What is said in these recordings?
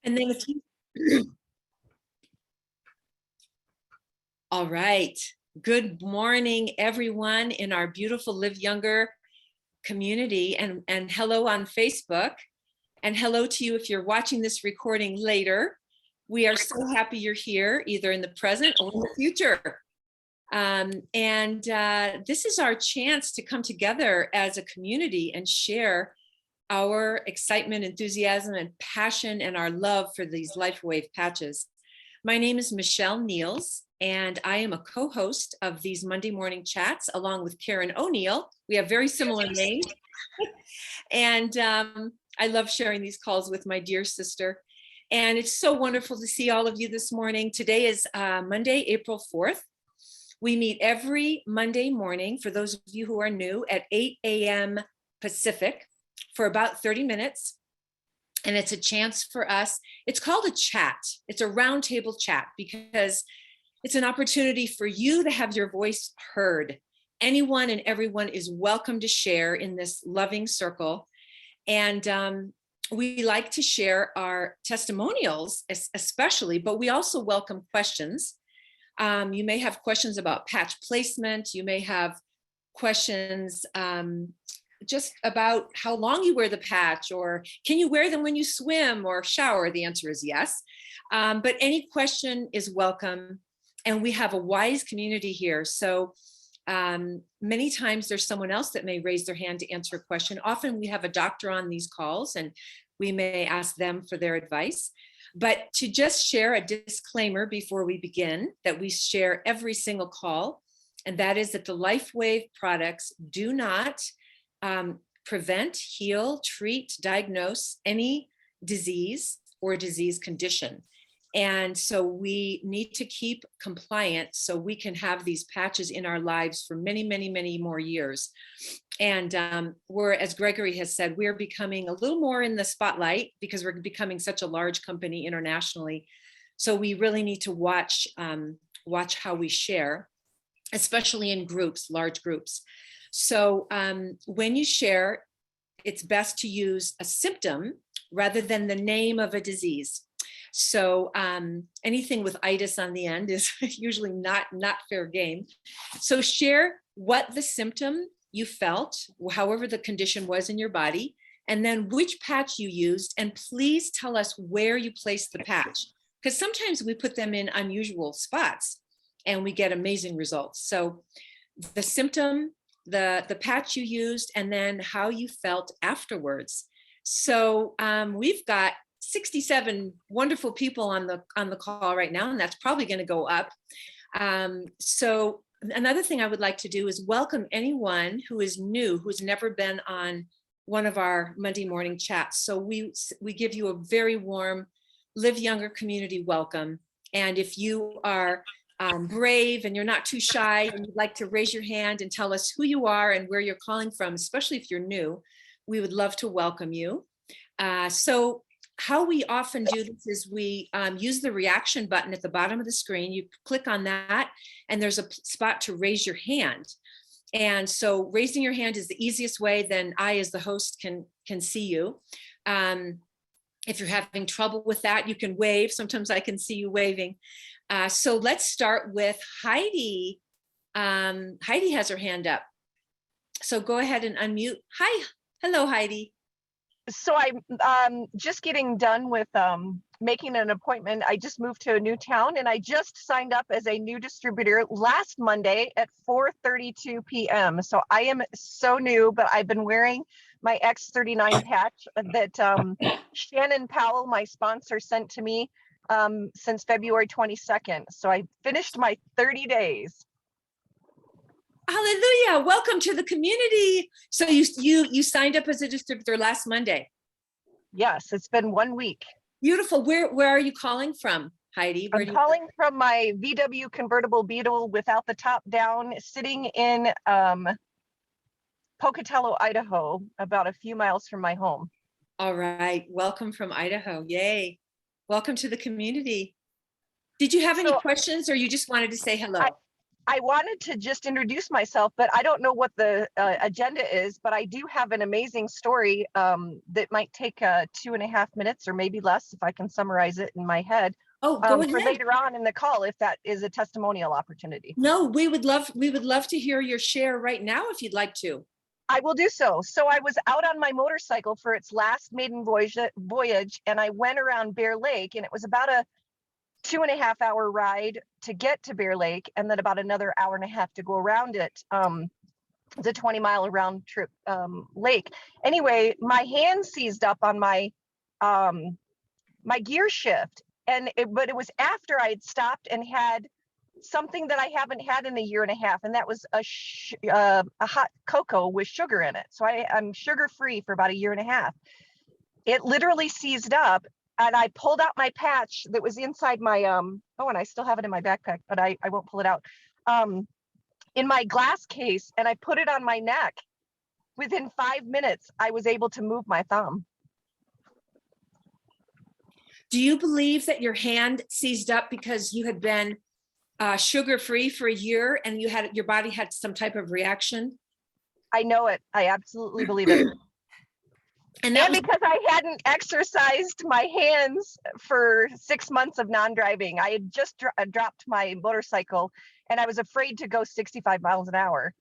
And then if you, all right. Good morning, everyone in our beautiful Live Younger community, and hello on Facebook, and hello to you if you're watching this recording later. We are so happy you're here, either in the present or in the future. This is our chance to come together as a community and share our excitement, enthusiasm, and passion, and our love for these LifeWave patches. My name is Michelle Niels, and I am a co-host of these Monday morning chats along with Karen O'Neill. We have very similar names. And I love sharing these calls with my dear sister. And it's so wonderful to see all of you this morning. Today is Monday, April 4th. We meet every Monday morning, for those of you who are new, at 8 a.m. Pacific for about 30 minutes. And it's a chance for us. It's called a chat. It's a roundtable chat because it's an opportunity for you to have your voice heard. Anyone and everyone is welcome to share in this loving circle. And we like to share our testimonials especially, but we also welcome questions. You may have questions about patch placement. You may have questions just about how long you wear the patch, or can you wear them when you swim or shower? The answer is yes. But any question is welcome. And we have a wise community here. So many times there's someone else that may raise their hand to answer a question. Often we have a doctor on these calls and we may ask them for their advice. But to just share a disclaimer before we begin, that we share every single call, and that is that the LifeWave products do not prevent, heal, treat, diagnose any disease or disease condition. And so we need to keep compliant so we can have these patches in our lives for many, many, many more years. And we're, as Gregory has said, we're becoming a little more in the spotlight because we're becoming such a large company internationally. So we really need to watch how we share, especially in groups, large groups. So when you share, it's best to use a symptom rather than the name of a disease. So anything with itis on the end is usually not fair game. So share what the symptom you felt, however the condition was in your body, and then which patch you used, and please tell us where you placed the patch, because sometimes we put them in unusual spots and we get amazing results. So the symptom, the patch you used, and then how you felt afterwards. So we've got 67 wonderful people on the call right now, and that's probably going to go up. So another thing I would like to do is welcome anyone who is new, who's never been on one of our Monday morning chats. So we give you a very warm Live Younger community welcome. And if you are brave and you're not too shy and you'd like to raise your hand and tell us who you are and where you're calling from, especially if you're new, we would love to welcome you. So how we often do this is we use the reaction button at the bottom of the screen. You click on that and there's a spot to raise your hand. And so raising your hand is the easiest way, then I as the host can see you. If you're having trouble with that, you can wave. Sometimes I can see you waving. So let's start with Heidi. Heidi has her hand up. So go ahead and unmute. Hi, hello, Heidi. So I'm just getting done with making an appointment. I just moved to a new town and I just signed up as a new distributor last Monday at 4:32 p.m. So I am so new, but I've been wearing my X39 patch that Shannon Powell, my sponsor, sent to me since February 22nd. So I finished my 30 days. Hallelujah. Welcome to the community. So you signed up as a distributor last Monday. Yes, it's been 1 week. Beautiful. Where are you calling from, Heidi? I'm calling from my VW convertible Beetle without the top down, sitting in Pocatello, Idaho, about a few miles from my home. All right. Welcome from Idaho. Yay. Welcome to the community. Did you have any questions or you just wanted to say hello? I wanted to just introduce myself, but I don't know what the agenda is, but I do have an amazing story that might take 2.5 minutes or maybe less if I can summarize it in my head Oh, go for ahead. later on in the call, if that is a testimonial opportunity. No, we would love to hear your share right now if you'd like to. I will do so. So I was out on my motorcycle for its last maiden voyage, and I went around Bear Lake, and it was about a 2.5 hour ride to get to Bear Lake, and then about another hour and a half to go around it. It's a 20-mile round trip lake. Anyway, my hand seized up on my my gear shift, but it was after I had stopped and had something that I haven't had in a year and a half, and that was a hot cocoa with sugar in it. So I'm sugar free for about a year and a half. It literally seized up, and I pulled out my patch that was inside my oh, and I still have it in my backpack, but I won't pull it out, in my glass case, and I put it on my neck. Within 5 minutes, I was able to move my thumb. Do you believe that your hand seized up because you had been sugar-free for a year and your body had some type of reaction? I know it. I absolutely believe it. And because I hadn't exercised my hands for 6 months of non-driving. I had just dropped my motorcycle, and I was afraid to go 65 miles an hour.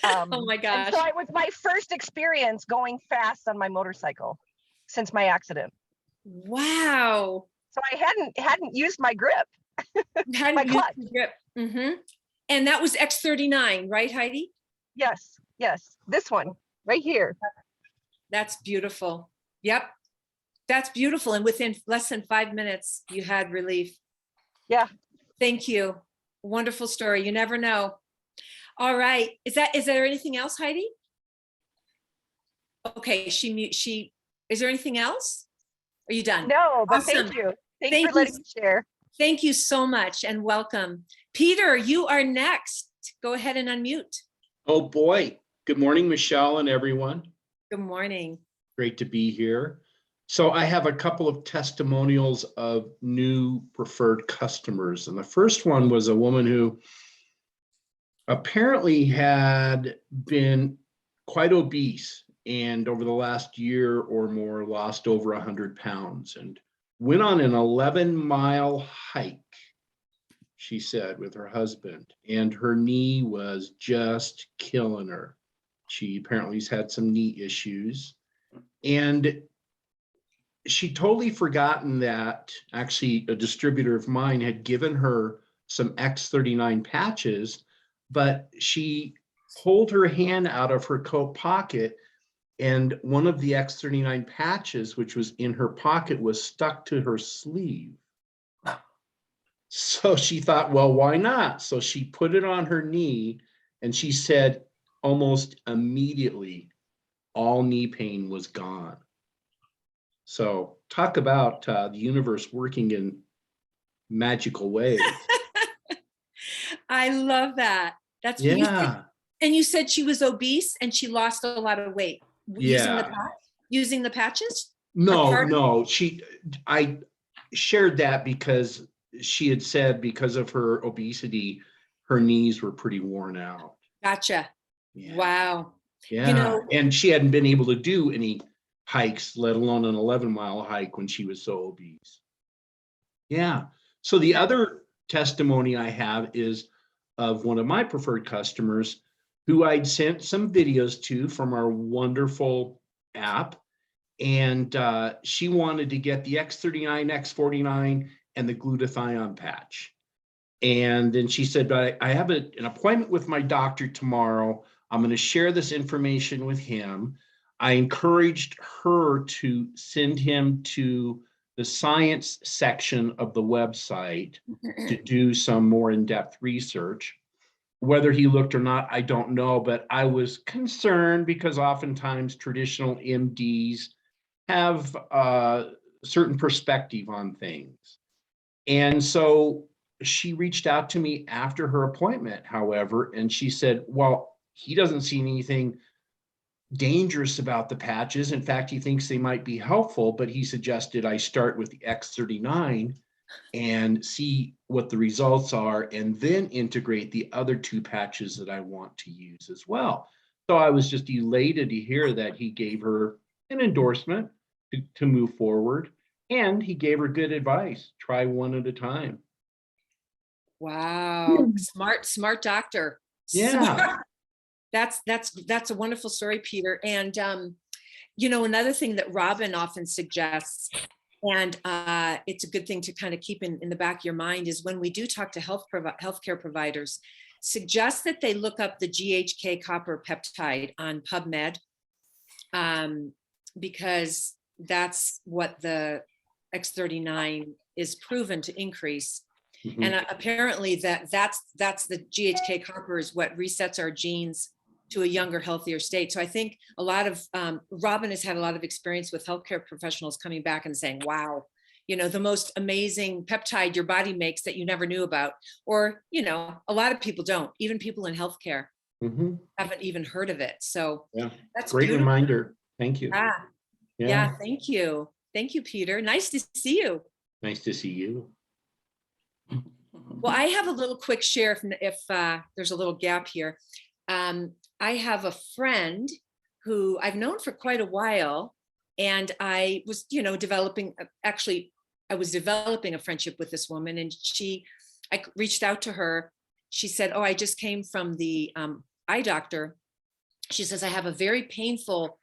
Oh my gosh. And so it was my first experience going fast on my motorcycle since my accident. Wow. So I hadn't used my grip. My clutch. Grip. Mm-hmm. And that was X39, right, Heidi? Yes. This one right here. That's beautiful. Yep. That's beautiful. And within less than 5 minutes, you had relief. Yeah. Thank you. Wonderful story. You never know. All right. Is there anything else, Heidi? Okay. Is there anything else? Are you done? No, but Awesome. thank you. Thanks for letting me share. Thank you so much and welcome. Peter, you are next. Go ahead and unmute. Oh boy. Good morning, Michelle and everyone. Good morning. Great to be here. So I have a couple of testimonials of new preferred customers. And the first one was a woman who apparently had been quite obese and over the last year or more lost over 100 pounds and went on an 11-mile hike, she said, with her husband, and her knee was just killing her. She apparently has had some knee issues, and she totally forgotten that actually a distributor of mine had given her some X39 patches, but she pulled her hand out of her coat pocket, and one of the X39 patches, which was in her pocket, was stuck to her sleeve. So she thought, well, why not? So she put it on her knee, and she said almost immediately, all knee pain was gone. So talk about the universe working in magical ways. I love that. That's yeah. And you said she was obese and she lost a lot of weight using the patches? No. I shared that because she had said because of her obesity, her knees were pretty worn out. Gotcha. Yeah. Wow. Yeah. And she hadn't been able to do any hikes, let alone an 11-mile hike when she was so obese. Yeah. So the other testimony I have is of one of my preferred customers who I'd sent some videos to from our wonderful app. And she wanted to get the X39, X49, and the glutathione patch. And then she said, but I have an appointment with my doctor tomorrow. I'm going to share this information with him. I encouraged her to send him to the science section of the website to do some more in-depth research. Whether he looked or not, I don't know, but I was concerned because oftentimes traditional MDs have a certain perspective on things. And so she reached out to me after her appointment, however, and she said, well, he doesn't see anything dangerous about the patches. In fact, he thinks they might be helpful, but he suggested I start with the X39 and see what the results are, and then integrate the other 2 patches that I want to use as well. So I was just elated to hear that he gave her an endorsement to move forward, and he gave her good advice. Try one at a time. Wow. Smart doctor. Yeah. That's a wonderful story, Peter. And another thing that Robin often suggests, and it's a good thing to kind of keep in the back of your mind, is when we do talk to healthcare providers, suggest that they look up the GHK copper peptide on PubMed, because that's what the X39 is proven to increase. Mhm. And apparently that's the GHK copper is what resets our genes to a younger, healthier state. So I think a lot of Robin has had a lot of experience with healthcare professionals coming back and saying, wow, the most amazing peptide your body makes that you never knew about. Or, a lot of people don't, even people in healthcare Mhm. haven't even heard of it. So Yeah. that's Great beautiful. reminder. Thank you. Yeah, thank you. Thank you, Peter. Nice to see you. Nice to see you. Well, I have a little quick share if there's a little gap here. I have a friend who I've known for quite a while, and I was, developing a friendship with this woman, and I reached out to her. She said, oh, I just came from the eye doctor. She says, I have a very painful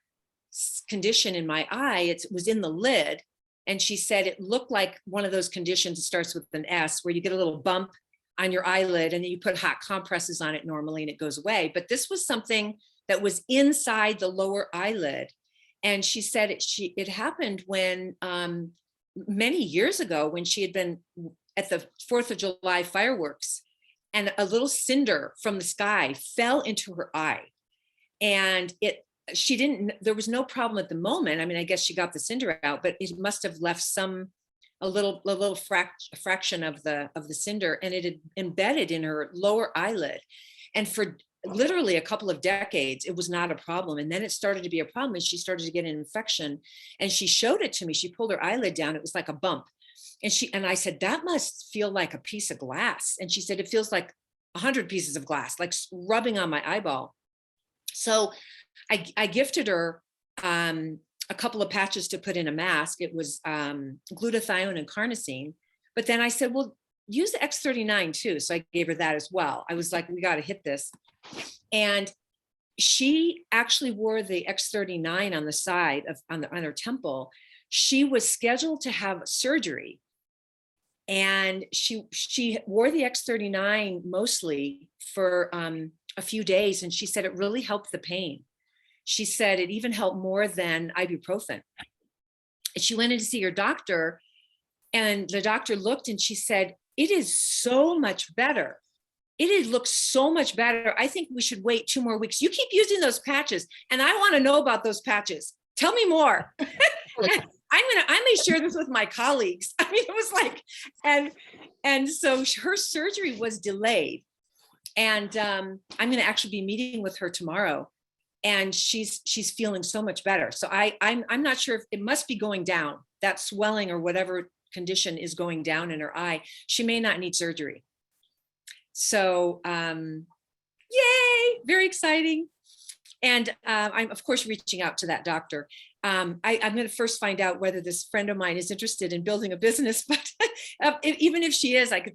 condition in my eye. It was in the lid. And she said it looked like one of those conditions, it starts with an S, where you get a little bump on your eyelid and then you put hot compresses on it normally and it goes away. But this was something that was inside the lower eyelid. And she said it happened when many years ago, when she had been at the 4th of July fireworks, and a little cinder from the sky fell into her eye. And there was no problem at the moment. I mean, I guess she got the cinder out, but it must have left a little fraction of the cinder, and it had embedded in her lower eyelid. And for literally a couple of decades, it was not a problem. And then it started to be a problem, and she started to get an infection, and she showed it to me. She pulled her eyelid down. It was like a bump. And I said, that must feel like a piece of glass. And she said, it feels like 100 pieces of glass, like rubbing on my eyeball. So I gifted her a couple of patches to put in a mask. It was glutathione and carnosine. But then I said, well, use the X39 too. So I gave her that as well. I was like, we got to hit this. And she actually wore the X39 on the side on her temple. She was scheduled to have surgery. And she wore the X39 mostly for a few days. And she said it really helped the pain. She said it even helped more than ibuprofen. And she went in to see her doctor, and the doctor looked and she said, it is so much better. Looks so much better. I think we should wait 2 more weeks. You keep using those patches, and I want to know about those patches. Tell me more. I may share this with my colleagues. I mean, it was like, and so her surgery was delayed. And I'm going to actually be meeting with her tomorrow. And she's feeling so much better. So I'm not sure if it must be going down. That swelling or whatever condition is going down in her eye. She may not need surgery. So yay, very exciting. And I'm of course reaching out to that doctor. I'm going to first find out whether this friend of mine is interested in building a business. But even if she is, I could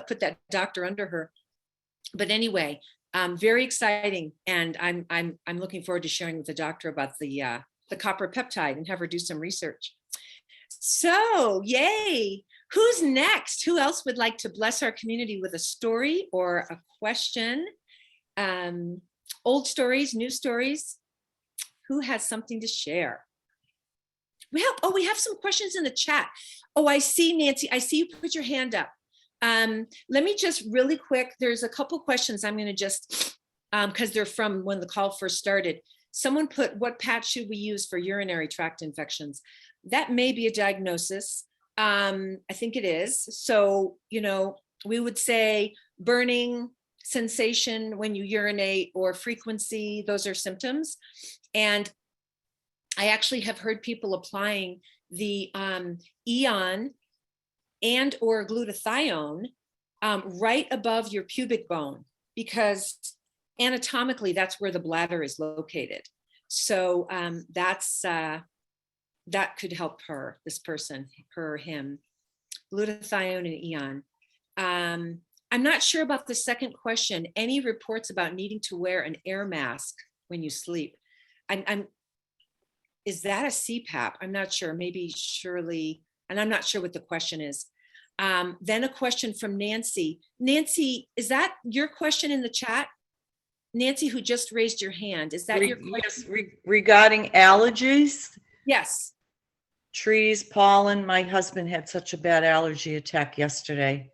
put that doctor under her. But anyway. Very exciting, and I'm looking forward to sharing with the doctor about the copper peptide and have her do some research. So, yay! Who's next? Who else would like to bless our community with a story or a question? Old stories, new stories. Who has something to share? We have some questions in the chat. Oh, I see, Nancy. I see you put your hand up. Let me just really quick, there's a couple questions I'm going to just, because they're from when the call first started. Someone put, what patch should we use for urinary tract infections? That may be a diagnosis. I think it is. So, we would say burning sensation when you urinate or frequency, those are symptoms. And I actually have heard people applying the Eon and or glutathione right above your pubic bone, because anatomically that's where the bladder is located. So that could help her, this person, her, him. Glutathione and Eon. I'm not sure about the second question. Any reports about needing to wear an air mask when you sleep? Is that a CPAP? I'm not sure. Maybe Shirley, and I'm not sure what the question is. Then a question from Nancy. Nancy, is that your question in the chat? Nancy, who just raised your hand, is that your question? Yes, regarding allergies, Yes. trees, pollen. My husband had such a bad allergy attack yesterday.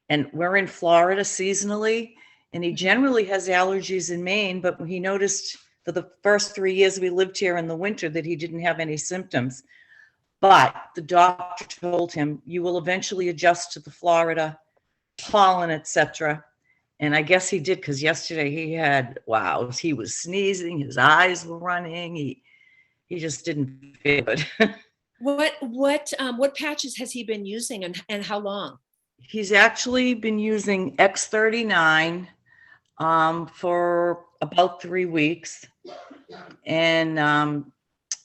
And we're in Florida seasonally, and he generally has allergies in Maine, but he noticed for the first 3 years we lived here in the winter that he didn't have any symptoms. But the doctor told him, you will eventually adjust to the Florida pollen, etc. And I guess he did, because yesterday he had, wow, he was sneezing, his eyes were running. He just didn't feel good. What patches has he been using, and how long? He's actually been using X39 for about 3 weeks. And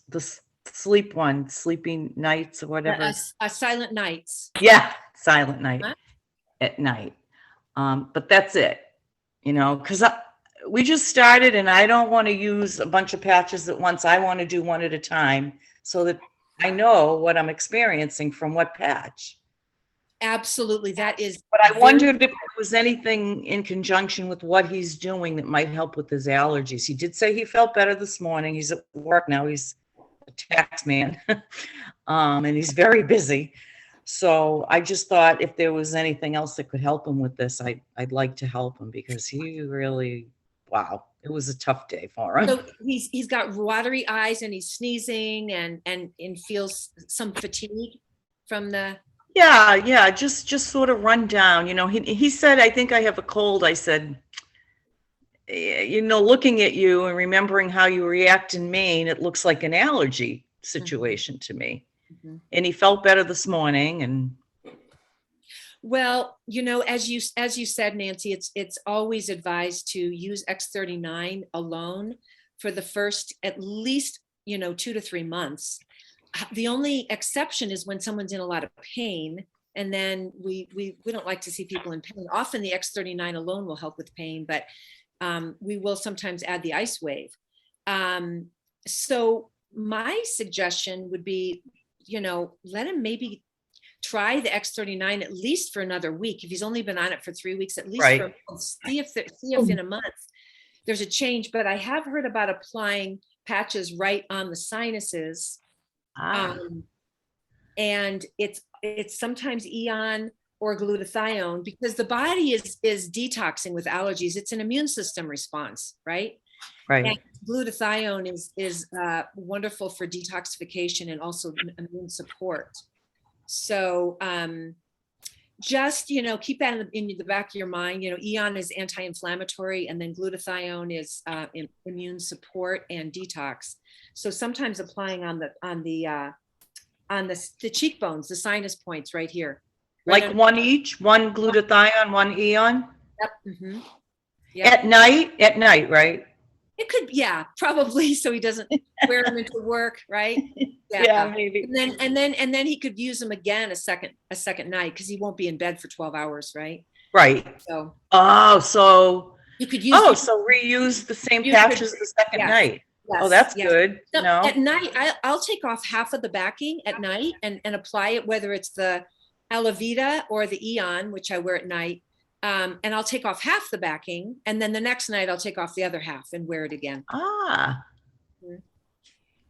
the sleeping nights or whatever. Silent nights. Yeah, silent night Huh? at night. But that's it, because we just started and I don't want to use a bunch of patches at once. I want to do one at a time so that I know what I'm experiencing from what patch. Absolutely. That is. But I wondered if there was anything in conjunction with what he's doing that might help with his allergies. He did say he felt better this morning. He's at work now. He's a tax man and he's very busy. So I just thought if there was anything else that could help him with this, I'd like to help him, because he really, wow, it was a tough day for him. So he's got watery eyes and he's sneezing and feels some fatigue from the. Yeah, just sort of run down. He said, I think I have a cold. I said, looking at you and remembering how you react in Maine, it looks like an allergy situation to me. Mm-hmm. And he felt better this morning. And well, as you said, Nancy, it's always advised to use X39 alone for the first at least 2 to 3 months. The only exception is when someone's in a lot of pain, and then we don't like to see people in pain. Often the X39 alone will help with pain, but we will sometimes add the ice wave. So my suggestion would be, let him maybe try the X39 at least for another week. If he's only been on it for 3 weeks, at least right. for a month, see if in a month there's a change. But I have heard about applying patches right on the sinuses. And it's sometimes Eon or glutathione, because the body is detoxing with allergies. It's an immune system response, right? Right. And glutathione is wonderful for detoxification and also immune support. So just keep that in the back of your mind. Eon is anti-inflammatory, and then glutathione is immune support and detox. So sometimes applying on the cheekbones, the sinus points right here. Like one each, one glutathione, one Eon? Yep. Mm-hmm. Yep. At night, right? It could, yeah, probably, so he doesn't wear them into work, right? Yeah, maybe. And then he could use them again a second night, because he won't be in bed for 12 hours, right? Right. So. So you could use. So reuse the same patches the second night. Yes, oh, that's good. No, at night, I'll take off half of the backing at night and apply it, whether it's the Alavita or the Eon, which I wear at night. And I'll take off half the backing, and then the next night I'll take off the other half and wear it again.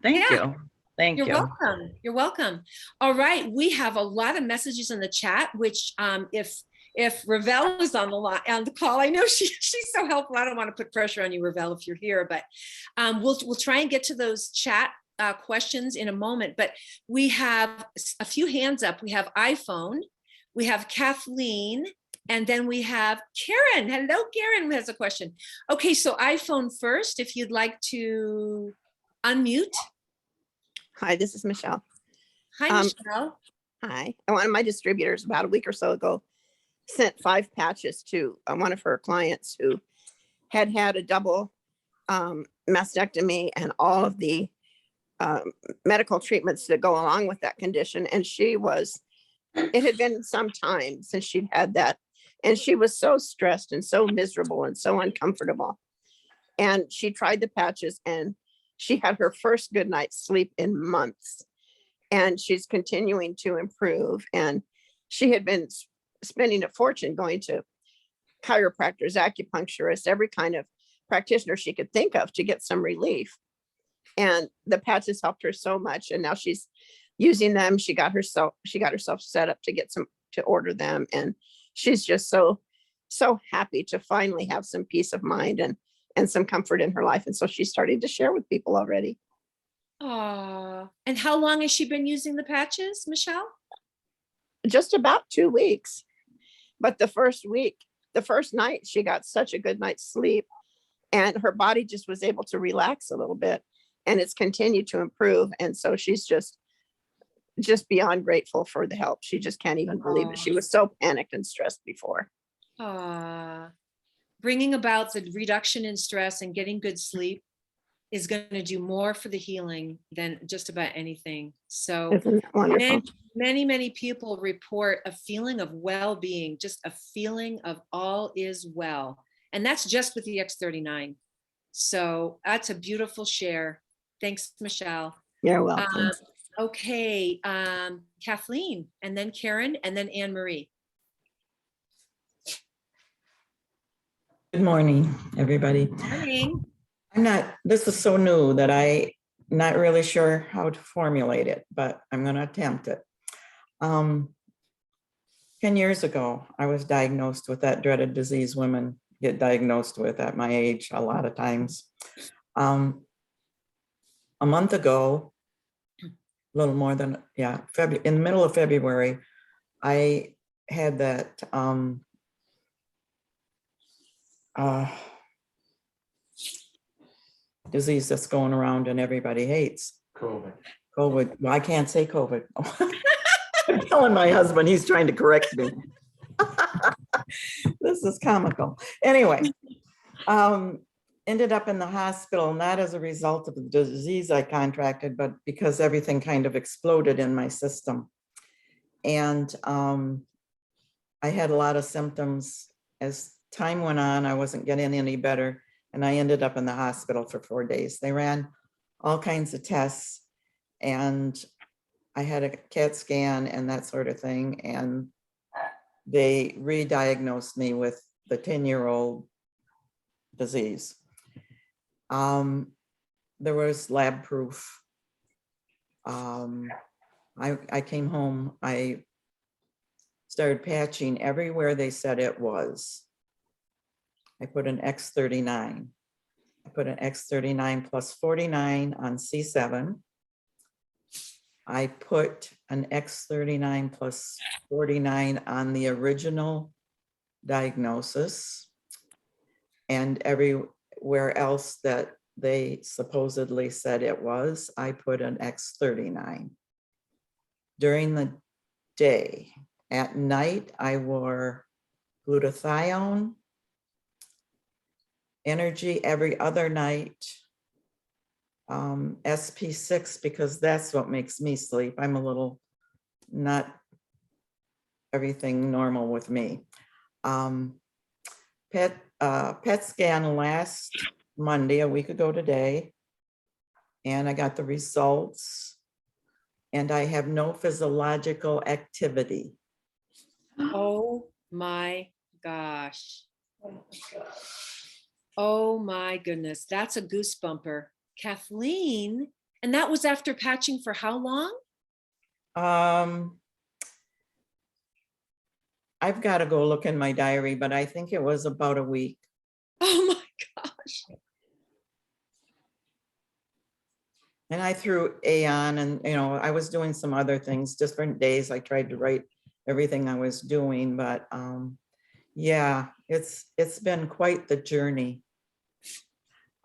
Thank you. Thank you. You're welcome. You're welcome. All right. We have a lot of messages in the chat, which if Ravel is on the call, I know she's so helpful. I don't want to put pressure on you, Ravel, if you're here, but we'll try and get to those chat questions in a moment. But we have a few hands up. We have iPhone, we have Kathleen, and then we have Karen. Hello, Karen has a question. Okay, so iPhone first, if you'd like to unmute. Hi, this is Michelle. Hi, Michelle. Hi. And one of my distributors about a week or so ago sent 5 patches to one of her clients who had had a double mastectomy and all of the medical treatments that go along with that condition. And it had been some time since she'd had that. And she was so stressed and so miserable and so uncomfortable. And she tried the patches and she had her first good night's sleep in months. And she's continuing to improve. And she had been spending a fortune going to chiropractors, acupuncturists, every kind of practitioner she could think of to get some relief. And the patches helped her so much. And now she's using them. She got herself set up to order them. And she's just so happy to finally have some peace of mind and some comfort in her life. And so she's starting to share with people already. Oh, and how long has she been using the patches, Michelle? Just about 2 weeks. But the first night, she got such a good night's sleep and her body just was able to relax a little bit, and it's continued to improve. And so she's just beyond grateful for the help. She just can't even believe it. She was so panicked and stressed before. Bringing about the reduction in stress and getting good sleep is going to do more for the healing than just about anything. So Isn't that wonderful? many people report a feeling of well-being, just a feeling of all is well. And that's just with the X39. So that's a beautiful share. Thanks, Michelle. You're welcome. Okay, Kathleen, and then Karen, and then Anne Marie. Good morning, everybody. Morning. This is so new that I'm not really sure how to formulate it, but I'm going to attempt it. 10 years ago, I was diagnosed with that dreaded disease women get diagnosed with at my age a lot of times. A month ago, a little more than, in the middle of February, I had that disease that's going around and everybody hates. COVID. Well, I can't say COVID. I'm telling my husband, he's trying to correct me. This is comical. Anyway, ended up in the hospital, not as a result of the disease I contracted, but because everything kind of exploded in my system. And I had a lot of symptoms. As time went on, I wasn't getting any better. And I ended up in the hospital for 4 days. They ran all kinds of tests and I had a CAT scan and that sort of thing. And they re-diagnosed me with the 10-year-old disease. There was lab proof. I came home, I started patching everywhere they said it was. I put an X39. I put an X39 plus 49 on C7. I put an X39 plus 49 on the original diagnosis. And everywhere else that they supposedly said it was, I put an X39. During the day, at night, I wore glutathione, energy every other night, SP6, because that's what makes me sleep. I'm a little not everything normal with me. PET scan last Monday, a week ago today, and I got the results, and I have no physiological activity. Oh my gosh. Oh my goodness, that's a goosebumper. Kathleen, and that was after patching for how long? I've got to go look in my diary, but I think it was about a week. Oh my gosh. And I threw A on, and I was doing some other things, different days. I tried to write everything I was doing, but yeah, it's been quite the journey.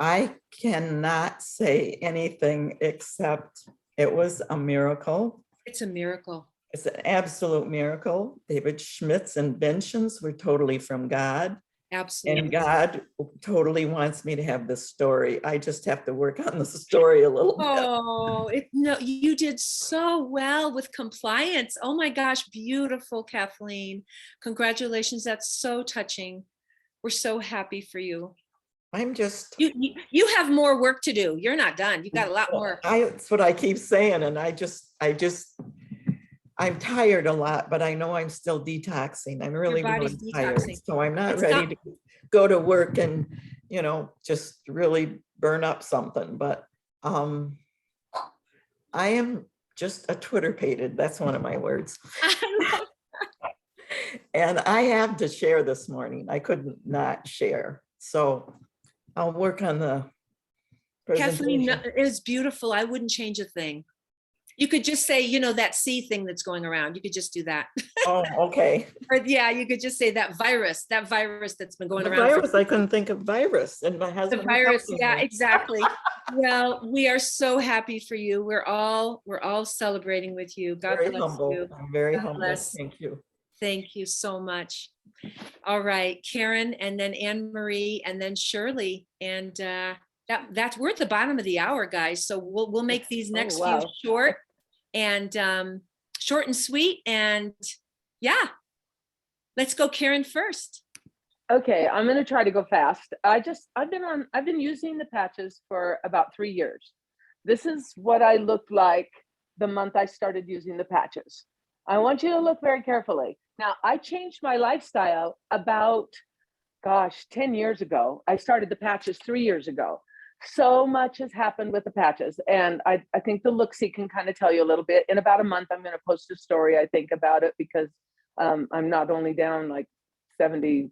I cannot say anything except it was a miracle. It's a miracle. It's an absolute miracle. David Schmidt's inventions were totally from God. Absolutely. And God totally wants me to have this story. I just have to work on the story a little bit. Oh, no, you did so well with compliance. Oh my gosh, beautiful, Kathleen. Congratulations. That's so touching. We're so happy for you. I'm just, You have more work to do. You're not done. You got a lot more. that's what I keep saying. And I'm tired a lot, but I know I'm still detoxing. I'm really, body's really tired. detoxing. So I'm not It's ready not- to go to work and, just really burn up something, but I am just a Twitter-pated. That's one of my words. And I have to share this morning. I couldn't not share. So I'll work on the Kathleen, presentation. it is beautiful. I wouldn't change a thing. You could just say, that C thing that's going around. You could just do that. Oh, okay. Or yeah, you could just say that virus that's been going The around. virus, I couldn't think of virus, and my The husband. virus, helped me. yeah, exactly. Well, we are so happy for you. We're all celebrating with you. God Very bless humble. you. I'm very God humble. bless. Thank you. Thank you so much. All right, Karen, and then Anne Marie, and then Shirley, and that's we're at the bottom of the hour, guys. So we'll make these next few wow. short and sweet, and yeah, let's go, Karen, first. Okay, I'm going to try to go fast. I've been using the patches for about 3 years. This is what I looked like the month I started using the patches. I want you to look very carefully. Now, I changed my lifestyle about, 10 years ago. I started the patches 3 years ago. So much has happened with the patches. And I think the look-see can kind of tell you a little bit. In about a month, I'm going to post a story, I think, about it, because I'm not only down like 70,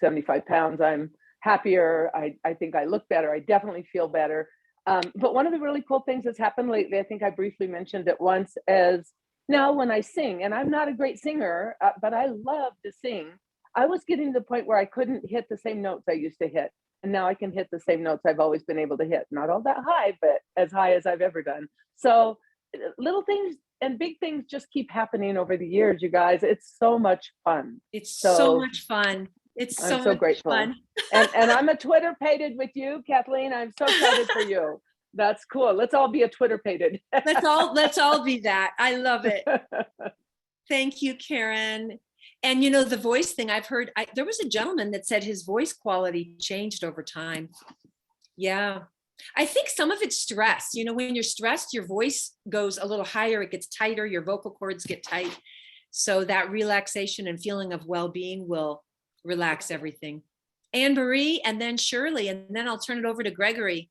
75 pounds, I'm happier. I think I look better. I definitely feel better. But one of the really cool things that's happened lately, I think I briefly mentioned it once, is now when I sing, and I'm not a great singer, but I love to sing, I was getting to the point where I couldn't hit the same notes I used to hit. And now I can hit the same notes I've always been able to hit. Not all that high, but as high as I've ever done. So little things and big things just keep happening over the years, you guys. It's so much fun. It's so much fun. It's I'm so so much grateful. fun. And I'm a Twitter-pated with you, Kathleen. I'm so excited for you. That's cool. Let's all be a Twitter-pated. Let's all be that. I love it. Thank you, Karen. And the voice thing, I've heard, there was a gentleman that said his voice quality changed over time. Yeah. I think some of it's stress. When you're stressed, your voice goes a little higher, it gets tighter, your vocal cords get tight. So that relaxation and feeling of well-being will relax everything. Anne Marie, and then Shirley, and then I'll turn it over to Gregory.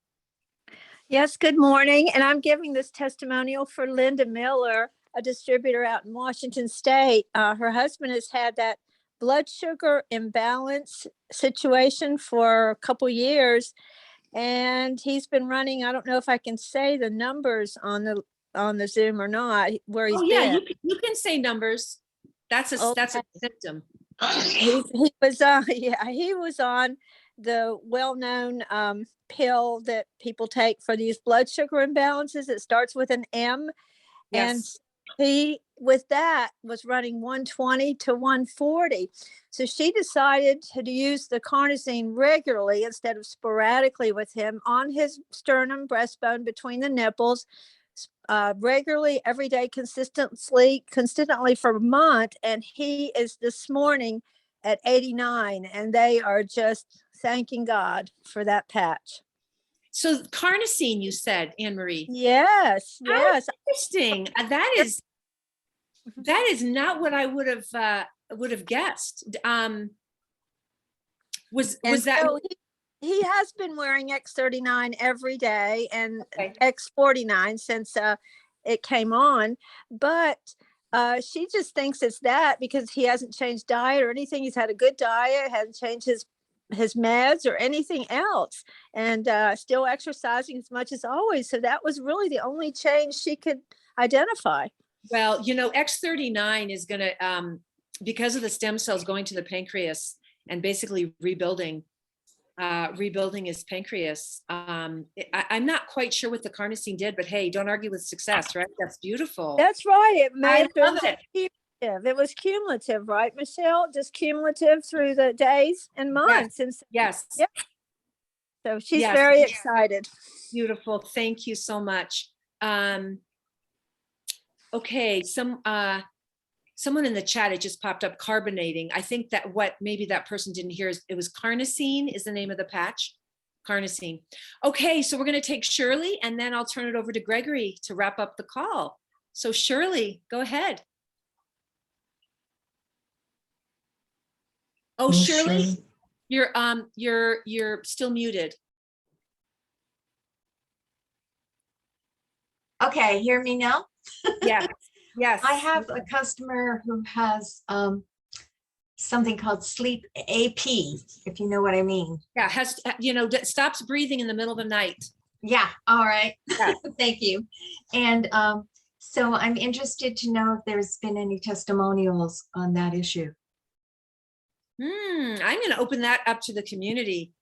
Yes, good morning. And I'm giving this testimonial for Linda Miller, a distributor out in Washington State. Her husband has had that blood sugar imbalance situation for a couple years. And he's been running, I don't know if I can say the numbers on the Zoom or not, where he's been. You can say numbers. That's a symptom. He was on the well-known pill that people take for these blood sugar imbalances. It starts with an M. Yes. And he, with that, was running 120 to 140. So she decided to use the carnosine regularly instead of sporadically with him on his sternum, breastbone, between the nipples, regularly, every day, consistently for a month. And he is this morning at 89, and they are just thanking God for that patch. So carnosine, you said, Anne Marie. Yes. Interesting. That is not what I would have guessed. Was that? So he has been wearing X39 every day and Okay. X49 since it came on, but she just thinks it's that because he hasn't changed diet or anything. He's had a good diet, hasn't changed his meds or anything else, and still exercising as much as always. So that was really the only change she could identify. Well, X39 is going to, because of the stem cells going to the pancreas and basically rebuilding rebuilding his pancreas. I'm not quite sure what the carnosine did, but hey, don't argue with success, right? That's beautiful. That's right. It may I have been love it. cumulative. It was cumulative, right, Michelle? Just cumulative through the days and months. And so, Yes. yeah. So she's Yes. very excited. Beautiful. Thank you so much. Okay. Someone in the chat, it just popped up, carbonating. I think that what maybe that person didn't hear is it was carnosine is the name of the patch. Carnosine. Okay, so we're going to take Shirley and then I'll turn it over to Gregory to wrap up the call. So Shirley, go ahead. Oh, Shirley, you're still muted. Okay, hear me now? Yes. Yes. I have a customer who has something called sleep AP, if you know what I mean. Yeah, stops breathing in the middle of the night. Yeah, all right. Yeah. Thank you. And so I'm interested to know if there's been any testimonials on that issue. I'm going to open that up to the community.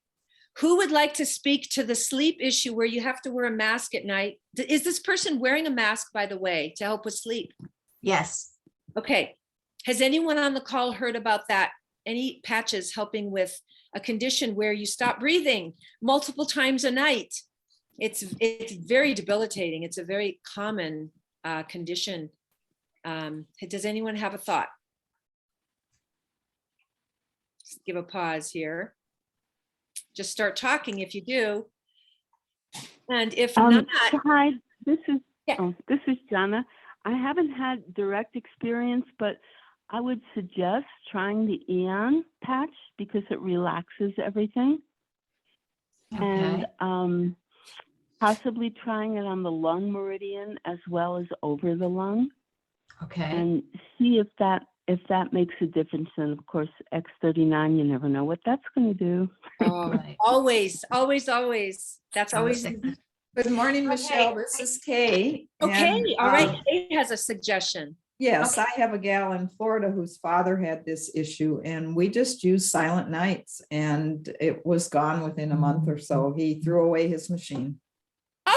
Who would like to speak to the sleep issue where you have to wear a mask at night? Is this person wearing a mask, by the way, to help with sleep? Yes. Okay. Has anyone on the call heard about that? Any patches helping with a condition where you stop breathing multiple times a night? It's very debilitating. It's a very common condition. Does anyone have a thought? Just give a pause here. Just start talking if you do. And if not, hi, this is yeah. This is Jana. I haven't had direct experience, but I would suggest trying the Eon patch because it relaxes everything. Okay. And possibly trying it on the lung meridian as well as over the lung. Okay. And see if that makes a difference. And of course, X39, you never know what that's going to do. Oh, Right. always. That's always. Good morning, Michelle. This is Kay. Okay, And, all right. Kate has a suggestion. Yes, I have a gal in Florida whose father had this issue, and we just used Silent Nights, and it was gone within a month or so. He threw away his machine.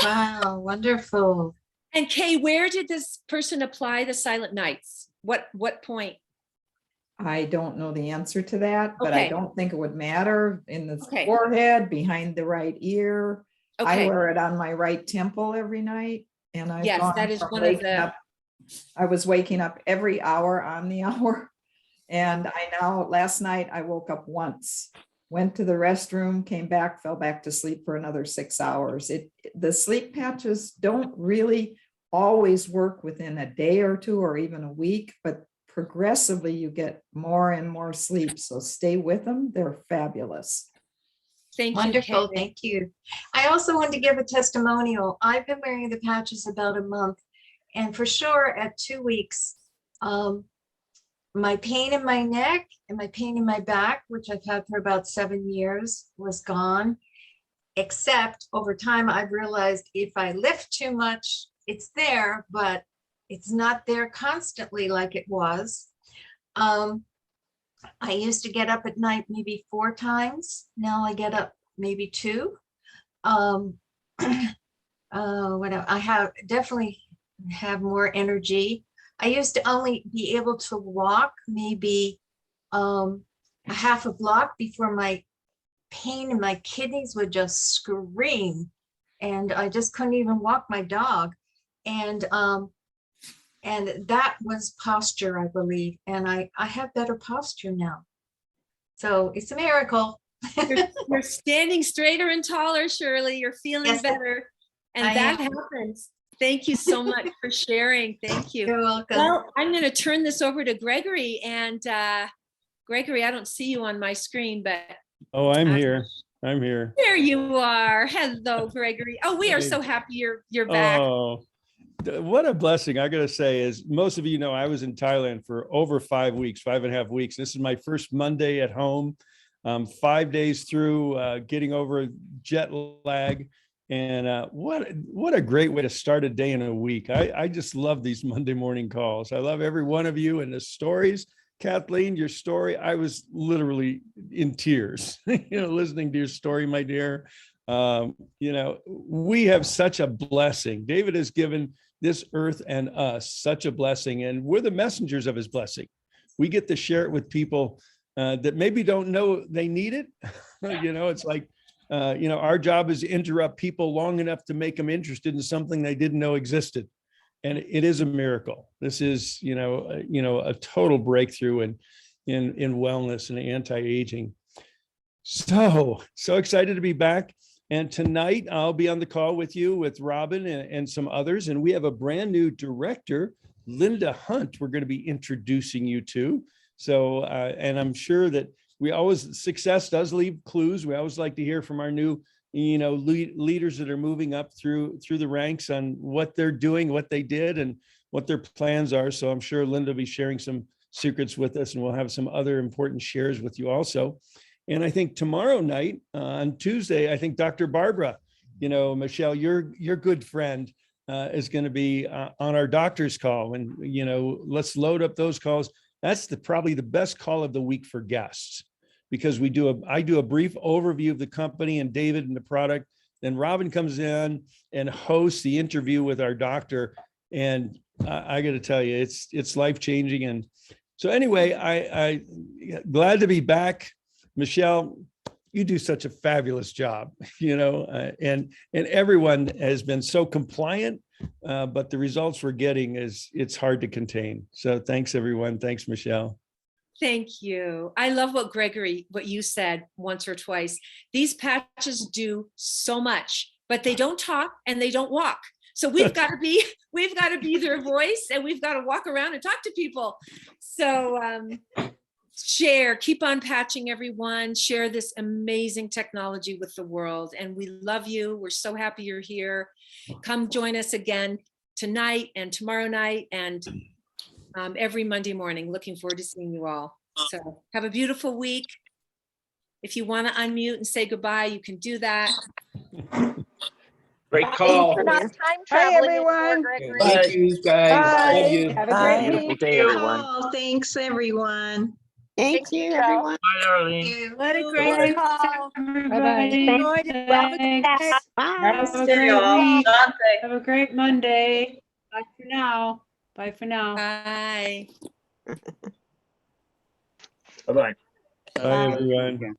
Wow, wonderful. And Kay, where did this person apply the Silent Nights? What point? I don't know the answer to that, but I Okay. don't think it would matter. In the Okay. forehead, behind the right ear. I Okay. wear it on my right temple every night, and I've Yes, gone that is from one of waking the. up. I was waking up every hour on the hour. And last night I woke up once, went to the restroom, came back, fell back to sleep for another 6 hours. The sleep patches don't really always work within a day or two or even a week, but progressively you get more and more sleep. So stay with them. They're fabulous. Thank you. Wonderful, Kay. thank you. I also wanted to give a testimonial. I've been wearing the patches about a month, and for sure at 2 weeks, my pain in my neck and my pain in my back, which I've had for about 7 years, was gone. Except over time, I've realized if I lift too much, it's there, but it's not there constantly like it was. I used to get up at night maybe 4 times. Now I get up maybe 2. I definitely have more energy. I used to only be able to walk maybe a half a block before my pain in my kidneys would just scream, and I just couldn't even walk my dog. And that was posture, I believe. And I have better posture now. So it's a miracle. You're standing straighter and taller, Shirley. You're feeling Yes, better. And I that am. happens. Thank you so much for sharing. Thank you. You're welcome. Well, I'm going to turn this over to Gregory. And Gregory, I don't see you on my screen, but Oh, I'm here. I'm here. there you are. Hello, Gregory. Oh, we are so happy you're back. Oh, what a blessing. I got to say, as most of you know, I was in Thailand for over 5 weeks, 5.5 weeks. This is my first Monday at home. 5 days through getting over jet lag. And what a great way to start a day in a week. I just love these Monday morning calls. I love every one of you and the stories. Kathleen, your story, I was literally in tears, listening to your story, my dear. We have such a blessing. David has given this earth and us such a blessing, and we're the messengers of his blessing. We get to share it with people that maybe don't know they need it. It's like, our job is to interrupt people long enough to make them interested in something they didn't know existed. And it is a miracle. This is, a total breakthrough in wellness and anti-aging. So excited to be back. And tonight I'll be on the call with you, with Robin and some others. And we have a brand new director, Linda Hunt, we're going to be introducing you to. So, and I'm sure that success does leave clues. We always like to hear from our new, leaders that are moving up through the ranks on what they're doing, what they did, and what their plans are. So I'm sure Linda will be sharing some secrets with us, and we'll have some other important shares with you also. And I think tomorrow night, on Tuesday, I think Dr. Barbara, Michelle, your good friend, is going to be on our doctor's call. And, let's load up those calls. That's probably the best call of the week for guests, because I do a brief overview of the company and David and the product. Then Robin comes in and hosts the interview with our doctor. And I got to tell you, it's life-changing. And so anyway, I glad to be back. Michelle, you do such a fabulous job, and everyone has been so compliant, but the results we're getting it's hard to contain. So thanks, everyone. Thanks, Michelle. Thank you. I love what you said once or twice. These patches do so much, but they don't talk and they don't walk. So we've got to be their voice, and we've got to walk around and talk to people. So keep on patching, everyone. Share this amazing technology with the world. And we love you. We're so happy you're here. Come join us again tonight and tomorrow night and every Monday morning. Looking forward to seeing you all. So have a beautiful week. If you want to unmute and say goodbye, you can do that. Great call. We're not time Bye, traveling everyone. anymore, Gregory. Thank you, guys. Bye. Love you. Have a Bye. great week. day, everyone. Oh, thanks, everyone. Thanks, Thank you, Michelle. everyone. Bye, Arlene. You. What a great call. Bye-bye. Enjoyed it. Have a good day. Bye. Have Have a great Monday. Bye for now. Bye for now. Bye. Bye-bye. Bye, everyone.